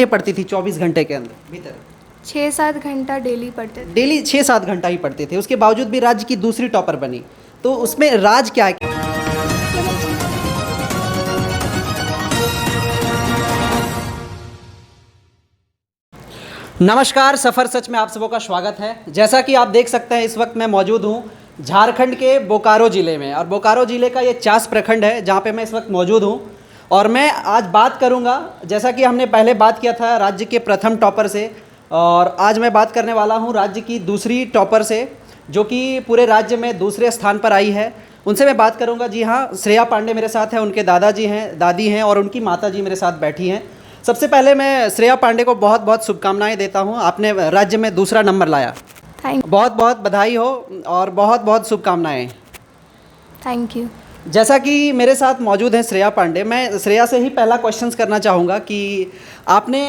ये पढ़ती थी 24 घंटे के अंदर भीतर? 6-7 घंटा डेली पढ़ते थे। डेली 6-7 घंटा ही पढ़ते थे, उसके बावजूद भी राज्य की दूसरी टॉपर बनी। तो उसमें राज क्या है? नमस्कार, सफ़र सच में आप सबों का स्वागत है। जैसा कि आप देख सकते हैं इस वक्त मैं मौजूद हूँ झारखंड के बोकारो ज़िले में, और बोकारो ज़िले का ये चास प्रखंड है जहाँ पे मैं इस वक्त मौजूद हूँ। और मैं आज बात करूँगा, जैसा कि हमने पहले बात किया था राज्य के प्रथम टॉपर से, और आज मैं बात करने वाला हूँ राज्य की दूसरी टॉपर से जो कि पूरे राज्य में दूसरे स्थान पर आई है। उनसे मैं बात करूँगा। जी हाँ, श्रेया पांडे मेरे साथ हैं, उनके दादाजी हैं, दादी हैं और उनकी माताजी मेरे साथ बैठी हैं। सबसे पहले मैं श्रेया पांडे को बहुत बहुत शुभकामनाएं देता हूं, आपने राज्य में दूसरा नंबर लाया। बहुत बहुत बधाई हो और बहुत बहुत शुभकामनाएं। Thank you. जैसा कि मेरे साथ मौजूद हैं श्रेया पांडे, मैं श्रेया से ही पहला क्वेश्चंस करना चाहूँगा कि आपने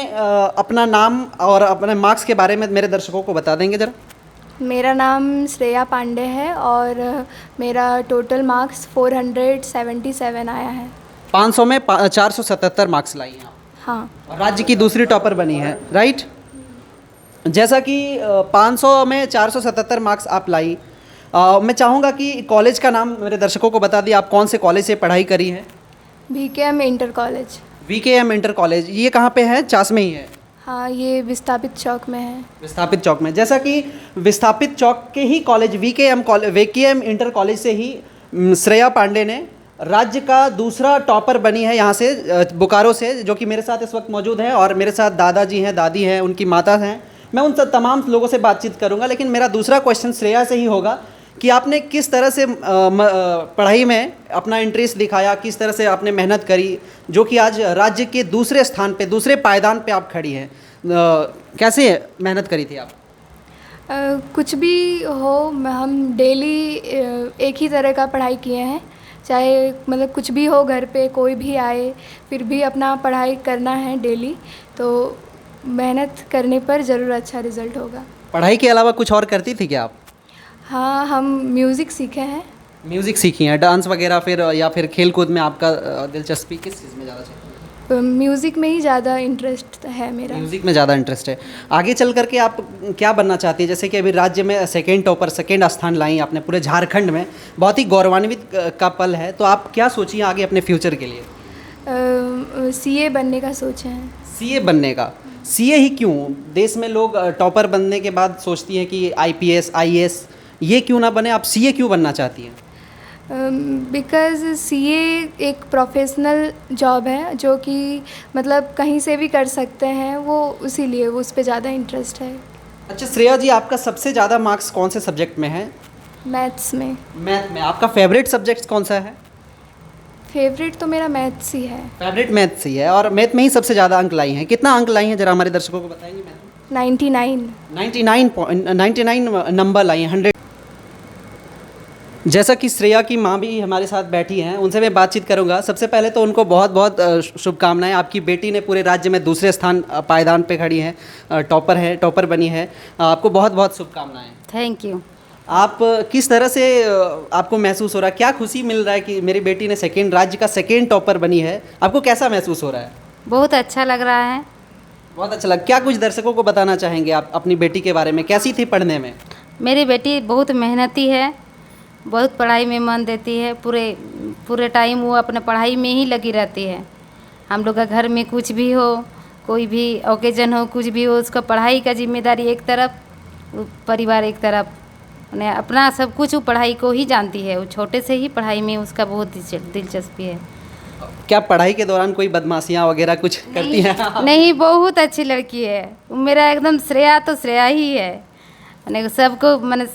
अपना नाम और अपने मार्क्स के बारे में मेरे दर्शकों को बता देंगे ज़रा? मेरा नाम श्रेया पांडे है और मेरा टोटल मार्क्स 477 आया है। 500 में 477 मार्क्स लाई हैं आप। हाँ। और राज्य की दूसरी टॉपर बनी है, राइट? जैसा कि 500 में 477 मार्क्स आप लाई, मैं चाहूँगा कि कॉलेज का नाम मेरे दर्शकों को बता दिए, आप कौन से कॉलेज से पढ़ाई करी है? VKM inter college. VKM inter college, ये कहाँ पे है? चास में ही है? हाँ, ये विस्थापित चौक में है। विस्थापित चौक में। जैसा कि विस्थापित चौक के ही कॉलेज VKM इंटर कॉलेज से ही श्रेया पांडे ने राज्य का दूसरा टॉपर बनी है यहाँ से बोकारो से, जो कि मेरे साथ इस वक्त मौजूद है। और मेरे साथ दादाजी हैं, दादी हैं, उनकी माता हैं। मैं उन तमाम लोगों से बातचीत करूँगा, लेकिन मेरा दूसरा क्वेश्चन श्रेया से ही होगा कि आपने किस तरह से पढ़ाई में अपना इंटरेस्ट दिखाया, किस तरह से आपने मेहनत करी, जो कि आज राज्य के दूसरे स्थान पे, दूसरे पायदान पे आप खड़ी हैं। कैसे मेहनत करी थी आप? कुछ भी हो, हम डेली एक ही तरह का पढ़ाई किए हैं। चाहे मतलब कुछ भी हो, घर पे कोई भी आए, फिर भी अपना पढ़ाई करना है डेली। तो मेहनत करने पर ज़रूर अच्छा रिज़ल्ट होगा। पढ़ाई के अलावा कुछ और करती थी क्या आप? हाँ, हम म्यूज़िक सीखे हैं। म्यूज़िक सीखी हैं, डांस वगैरह फिर, या फिर खेल कूद में आपका दिलचस्पी किस चीज़ में ज़्यादा है? म्यूज़िक में ही ज़्यादा इंटरेस्ट है मेरा। म्यूज़िक में ज़्यादा इंटरेस्ट है। आगे चल करके आप क्या बनना चाहती है? जैसे कि अभी राज्य में सेकेंड टॉपर, सेकेंड स्थान लाई आपने पूरे झारखंड में, बहुत ही गौरवान्वित का पल है। तो आप क्या सोचिए आगे अपने फ्यूचर के लिए? CA बनने का सोचा है। CA बनने का? CA ही क्यों? देश में लोग टॉपर बनने के बाद सोचती हैं कि IPS IAS, ये क्यों ना बने, आप CA क्यों बनना चाहती हैं? बिकॉज़ CA एक प्रोफेशनल जॉब है जो कि मतलब कहीं से भी कर सकते हैं, वो इसीलिए उस पे ज़्यादा इंटरेस्ट है। अच्छा श्रेया जी, आपका सबसे ज़्यादा मार्क्स कौन से सब्जेक्ट में है? मैथ्स में। मैथ में। आपका फेवरेट सब्जेक्ट कौन सा है? फेवरेट तो मेरा मैथ्स ही है। फेवरेट मैथ्स ही है, और मैथ में ही सबसे ज़्यादा अंक लाई हैं। कितना अंक लाई हैं जरा हमारे दर्शकों को बताएंगे? मैथ 99 नंबर लाई हैं, 100। जैसा कि श्रेया की माँ भी हमारे साथ बैठी हैं, उनसे मैं बातचीत करूंगा। सबसे पहले तो उनको बहुत बहुत शुभकामनाएं। आपकी बेटी ने पूरे राज्य में दूसरे स्थान पायदान पे खड़ी हैं, टॉपर बनी है। आपको बहुत बहुत शुभकामनाएं। Thank you. आप किस तरह से आपको महसूस हो रहा है, क्या खुशी मिल रहा है कि मेरी बेटी ने राज्य का सेकेंड टॉपर बनी है? आपको कैसा महसूस हो रहा है? बहुत अच्छा लग रहा है। बहुत अच्छा लगा। क्या कुछ दर्शकों को बताना चाहेंगे आप अपनी बेटी के बारे में? कैसी थी पढ़ने में? मेरी बेटी बहुत मेहनती है, बहुत पढ़ाई में मन देती है। पूरे टाइम वो अपने पढ़ाई में ही लगी रहती है। हम लोग का घर में कुछ भी हो, कोई भी ओकेजन हो, कुछ भी हो, उसका पढ़ाई का जिम्मेदारी एक तरफ, परिवार एक तरफ। उन्हें अपना सब कुछ वो पढ़ाई को ही जानती है। वो छोटे से ही पढ़ाई में उसका बहुत दिलचस्पी है। क्या पढ़ाई के दौरान कोई बदमाशियाँ वगैरह कुछ करती हैं? नहीं, बहुत अच्छी लड़की है। मेरा एकदम श्रेया तो श्रेया ही है। मैंने सबको, मैंने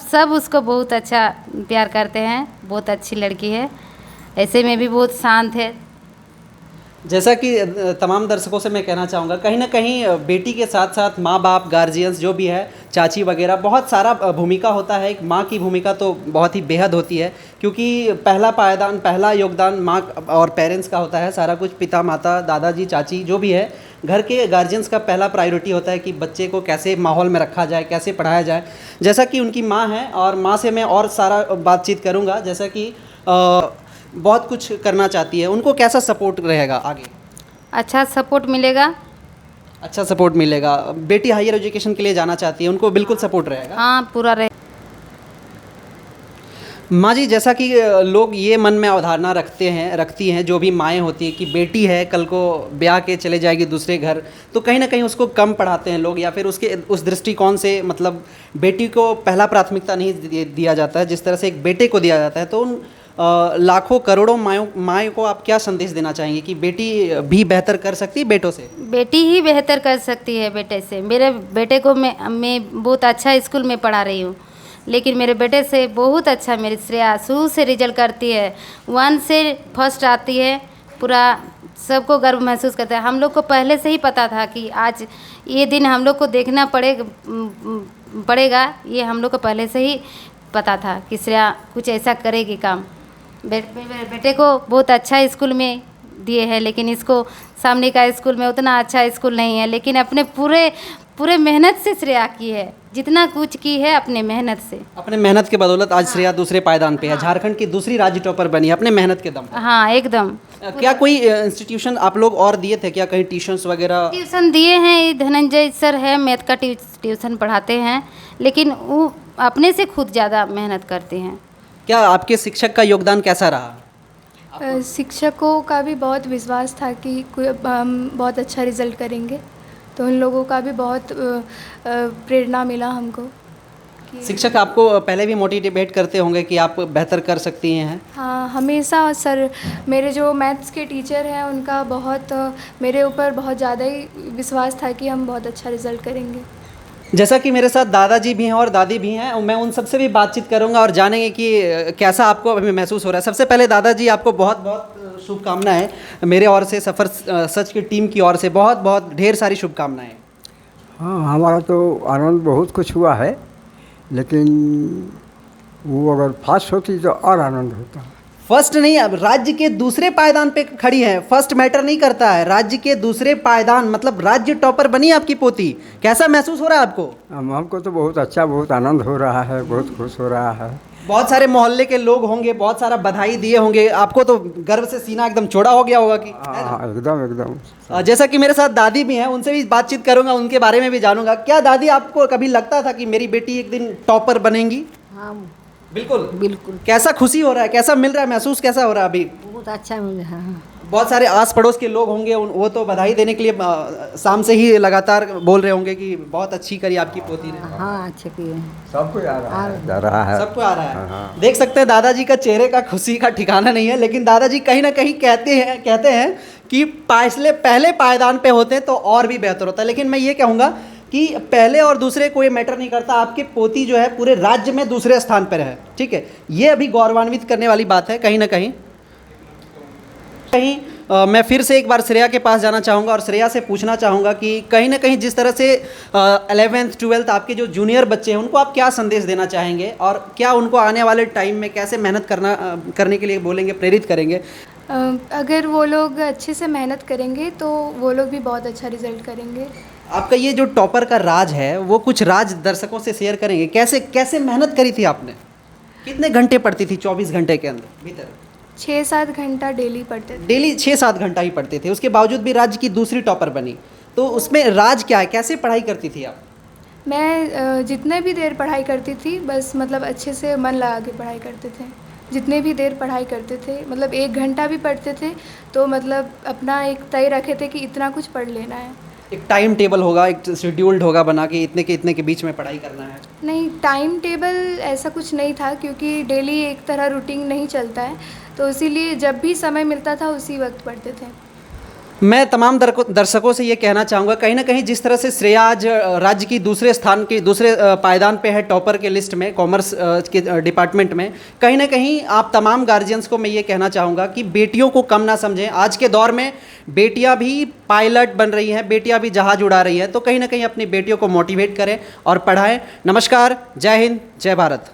सब उसको बहुत अच्छा प्यार करते हैं। बहुत अच्छी लड़की है, ऐसे में भी बहुत शांत है। जैसा कि तमाम दर्शकों से मैं कहना चाहूँगा, कहीं ना कहीं बेटी के साथ साथ माँ बाप, गार्जियंस जो भी है, चाची वगैरह, बहुत सारा भूमिका होता है। एक माँ की भूमिका तो बहुत ही बेहद होती है, क्योंकि पहला पायदान, पहला योगदान माँ और पेरेंट्स का होता है। सारा कुछ पिता माता, दादाजी, चाची जो भी है, घर के गार्जियंस का पहला प्रायोरिटी होता है कि बच्चे को कैसे माहौल में रखा जाए, कैसे पढ़ाया जाए। जैसा कि उनकी माँ है, और माँ से मैं और सारा बातचीत करूँगा। जैसा कि बहुत कुछ करना चाहती है, उनको कैसा सपोर्ट रहेगा आगे? अच्छा सपोर्ट मिलेगा। अच्छा सपोर्ट मिलेगा। बेटी हायर एजुकेशन के लिए जाना चाहती है, उनको बिल्कुल सपोर्ट रहेगा। हाँ पूरा रहे। माँ जी, जैसा कि लोग ये मन में अवधारणा रखती हैं जो भी माएँ होती है कि बेटी है कल को ब्याह के चले जाएगी दूसरे घर, तो कहीं ना कहीं उसको कम पढ़ाते हैं लोग, या फिर उसके उस दृष्टिकोण से मतलब बेटी को पहला प्राथमिकता नहीं दिया जाता है जिस तरह से एक बेटे को दिया जाता है। तो उन लाखों करोड़ों माएँ को आप क्या संदेश देना चाहेंगे कि बेटी भी बेहतर कर सकती है बेटों से? बेटी ही बेहतर कर सकती है बेटे से। मेरे बेटे को मैं बहुत अच्छा स्कूल में पढ़ा रही हूँ, लेकिन मेरे बेटे से बहुत अच्छा मेरी श्रेया शुरू से रिजल्ट करती है, 1 से फर्स्ट आती है, पूरा सबको गर्व महसूस करता है। हम लोग को पहले से ही पता था कि आज ये दिन हम लोग को देखना पड़ेगा, ये हम लोग को पहले से ही पता था कि श्रेया कुछ ऐसा करेगी काम। मेरे बेटे को बहुत अच्छा स्कूल में दिए हैं, लेकिन इसको सामने का स्कूल में उतना अच्छा स्कूल नहीं है, लेकिन अपने पूरे मेहनत से श्रेया की है, जितना कुछ की है अपने मेहनत से। अपने मेहनत के बदौलत आज श्रेया दूसरे पायदान पे है, झारखंड की दूसरी राज्य टॉपर बनी है अपने मेहनत के दम पर। हाँ एकदम। क्या कोई इंस्टीट्यूशन आप लोग और दिए थे क्या, कहीं ट्यूशन्स वगैरह? ट्यूशन दिए हैं, ये धनंजय सर है मैथ का ट्यूशन पढ़ाते हैं, लेकिन वो अपने से खुद ज़्यादा मेहनत करते हैं। क्या आपके शिक्षक का योगदान कैसा रहा? शिक्षकों का भी बहुत विश्वास था कि हम बहुत अच्छा रिज़ल्ट करेंगे, तो उन लोगों का भी बहुत प्रेरणा मिला हमको। शिक्षक आपको पहले भी मोटिवेट करते होंगे कि आप बेहतर कर सकती हैं? हाँ, हमेशा सर, मेरे जो मैथ्स के टीचर हैं उनका बहुत मेरे ऊपर बहुत ज़्यादा ही विश्वास था कि हम बहुत अच्छा रिज़ल्ट करेंगे। जैसा कि मेरे साथ दादाजी भी हैं और दादी भी हैं, मैं उन सबसे भी बातचीत करूंगा और जानेंगे कि कैसा आपको अभी महसूस हो रहा है। सबसे पहले दादाजी, आपको बहुत बहुत शुभकामनाएं मेरे ओर से, सफ़र सच की टीम की ओर से बहुत बहुत ढेर सारी शुभकामनाएं। हाँ, हमारा तो आनंद बहुत कुछ हुआ है, लेकिन वो अगर फर्स्ट होती तो और आनंद होता। फर्स्ट नहीं, अब राज्य के दूसरे पायदान पे खड़ी है, फर्स्ट मैटर नहीं करता है, राज्य के दूसरे पायदान, मतलब राज्य टॉपर बनी आपकी पोती। कैसा महसूस हो रहा है आपको? हमको तो बहुत अच्छा, बहुत आनंद हो रहा है, बहुत खुश हो रहा है। बहुत सारे मोहल्ले के लोग होंगे, बहुत सारा बधाई दिए होंगे, आपको तो गर्व से सीना एकदम चौड़ा हो गया होगा कि? हाँ, एकदम एकदम। जैसा कि मेरे साथ दादी भी हैं, उनसे भी बातचीत करूंगा, उनके बारे में भी जानूंगा। क्या दादी, आपको कभी लगता था कि मेरी बेटी एक दिन टॉपर बनेगी? हाँ बिल्कुल बिल्कुल। कैसा खुशी हो रहा है, कैसा मिल रहा है, महसूस कैसा हो रहा है अभी? बहुत अच्छा मिल रहा है। बहुत सारे आस पड़ोस के लोग होंगे, वो तो बधाई देने के लिए शाम से ही लगातार बोल रहे होंगे कि बहुत अच्छी करी आपकी पोती ने। हाँ अच्छे किए। सबको आ रहा है, सबको आ रहा है। देख सकते हैं दादाजी का चेहरे का खुशी का ठिकाना नहीं है, लेकिन दादाजी कहीं ना कहीं कहते हैं कि पहले पायदान पे होते हैं तो और भी बेहतर होता है। लेकिन मैं ये कहूँगा कि पहले और दूसरे कोई मैटर नहीं करता, आपकी पोती जो है पूरे राज्य में दूसरे स्थान पर है, ठीक है। ये अभी गौरवान्वित करने वाली बात है। कहीं ना कहीं मैं फिर से एक बार श्रेया के पास जाना चाहूँगा और श्रेया से पूछना चाहूँगा कि कहीं ना कहीं जिस तरह से 11th 12th आपके जो जूनियर बच्चे हैं उनको आप क्या संदेश देना चाहेंगे, और क्या उनको आने वाले टाइम में कैसे मेहनत करने के लिए बोलेंगे, प्रेरित करेंगे? अगर वो लोग अच्छे से मेहनत करेंगे तो वो लोग भी बहुत अच्छा रिज़ल्ट करेंगे। आपका ये जो टॉपर का राज है, वो कुछ राज दर्शकों से शेयर करेंगे? कैसे मेहनत करी थी आपने? कितने घंटे पढ़ती थी 24 घंटे के अंदर भीतर? 6-7 घंटा डेली पढ़ते थे। डेली 6-7 घंटा ही पढ़ते थे, उसके बावजूद भी राज्य की दूसरी टॉपर बनी। तो उसमें राज क्या है, कैसे पढ़ाई करती थी आप? मैं जितने भी देर पढ़ाई करती थी, बस मतलब अच्छे से मन लगा के पढ़ाई करते थे। जितने भी देर पढ़ाई करते थे, मतलब 1 घंटा भी पढ़ते थे तो मतलब अपना एक तय रखे थे कि इतना कुछ पढ़ लेना है। एक टाइम टेबल होगा, एक शेड्यूल्ड होगा बना कि इतने के बीच में पढ़ाई करना है? नहीं, टाइम टेबल ऐसा कुछ नहीं था, क्योंकि डेली एक तरह रूटीन नहीं चलता है, तो इसीलिए जब भी समय मिलता था उसी वक्त पढ़ते थे। मैं तमाम दर्शकों से ये कहना चाहूँगा, कहीं ना कहीं जिस तरह से श्रेया आज राज्य की दूसरे पायदान पे है टॉपर के लिस्ट में, कॉमर्स के डिपार्टमेंट में, कहीं ना कहीं आप तमाम गार्जियंस को मैं ये कहना चाहूँगा कि बेटियों को कम ना समझें। आज के दौर में बेटियाँ भी पायलट बन रही हैं, बेटियाँ भी जहाज़ उड़ा रही हैं, तो कहीं ना कहीं अपनी बेटियों को मोटिवेट करें और पढ़ाएं। नमस्कार, जय हिंद, जय भारत।